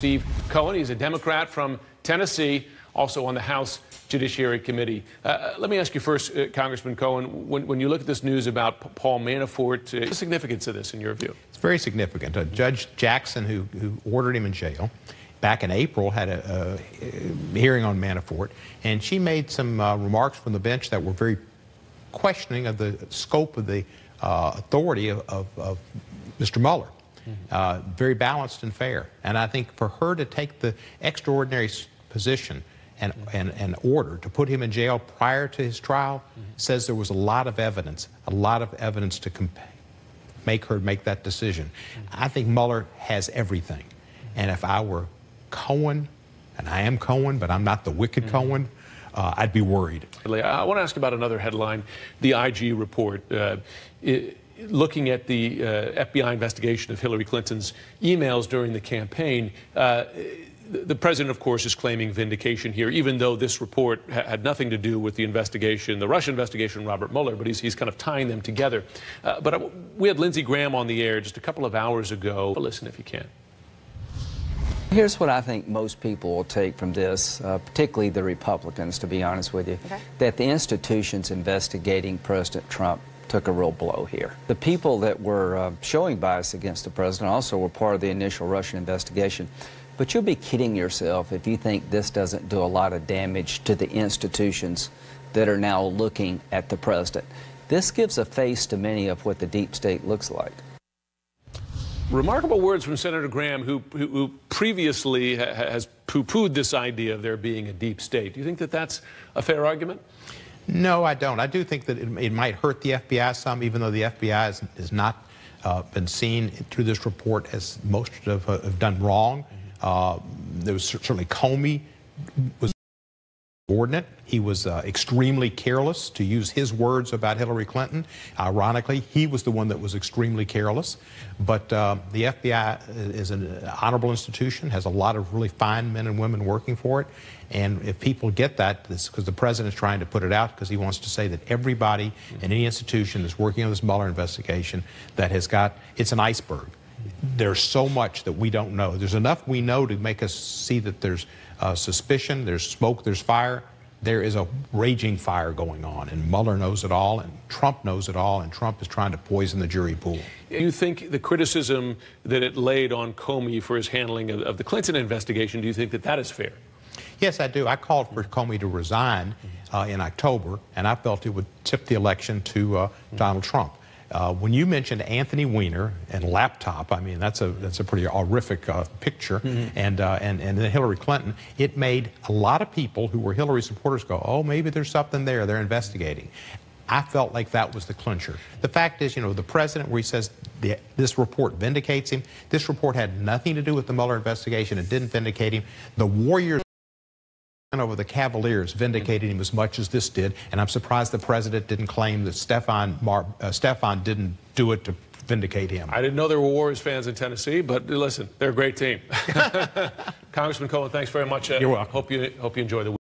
Steve Cohen. He's a Democrat from Tennessee, also on the House Judiciary Committee. Let me ask you first, Congressman Cohen, when you look at this news about Paul Manafort, what's the significance of this in your view? It's very significant. Judge Jackson, who ordered him in jail, back in April had a hearing on Manafort, and she made some remarks from the bench that were very questioning of the scope of the authority of Mr. Mueller. Very balanced and fair. And I think for her to take the extraordinary position and order to put him in jail prior to his trial says there was a lot of evidence to make her make that decision. I think Mueller has everything. And if I were Cohen, and I am Cohen, but I'm not the wicked Cohen, I'd be worried. I want to ask about another headline, the IG report. Looking at the FBI investigation of Hillary Clinton's emails during the campaign, the president, of course, is claiming vindication here, even though this report had nothing to do with the investigation, the Russia investigation, Robert Mueller, but he's kind of tying them together. But we had Lindsey Graham on the air just a couple of hours ago. Listen if you can. Here's what I think most people will take from this, particularly the Republicans, to be honest with you, that the institutions investigating President Trump took a real blow here. The people that were showing bias against the president also were part of the initial Russian investigation. But you'll be kidding yourself if you think this doesn't do a lot of damage to the institutions that are now looking at the president. This gives a face to many of what the deep state looks like. Remarkable words from Senator Graham, who previously has poo-pooed this idea of there being a deep state. Do you think that that's a fair argument? No, I don't. I do think that it might hurt the FBI some, even though the FBI has not been seen through this report as most have done wrong. There was certainly Comey was subordinate. He was extremely careless, to use his words about Hillary Clinton. Ironically, he was the one that was extremely careless. But the FBI is an honorable institution, has a lot of really fine men and women working for it. And if people get that, it's because the president is trying to put it out because he wants to say that everybody in any institution that's working on this Mueller investigation that has got, it's an iceberg. There's so much that we don't know. There's enough we know to make us see that there's suspicion, there's smoke, there's fire. There is a raging fire going on, and Mueller knows it all, and Trump knows it all, and Trump is trying to poison the jury pool. Do you think the criticism that it laid on Comey for his handling of the Clinton investigation, do you think that that is fair? Yes, I do. I called for Comey to resign in October, and I felt it would tip the election to Donald Trump. When you mentioned Anthony Weiner and laptop, I mean, that's a pretty horrific picture, and then Hillary Clinton, it made a lot of people who were Hillary supporters go, oh, maybe there's something there, they're investigating. I felt like that was the clincher. The fact is, you know, the president, where he says this report vindicates him, this report had nothing to do with the Mueller investigation. It didn't vindicate him. The Warriors over the Cavaliers vindicated him as much as this did, and I'm surprised the president didn't claim that Stefan didn't do it to vindicate him. I didn't know there were Warriors fans in Tennessee, but listen, they're a great team. Congressman Cohen, thanks very much. You're welcome. Hope you enjoy the week.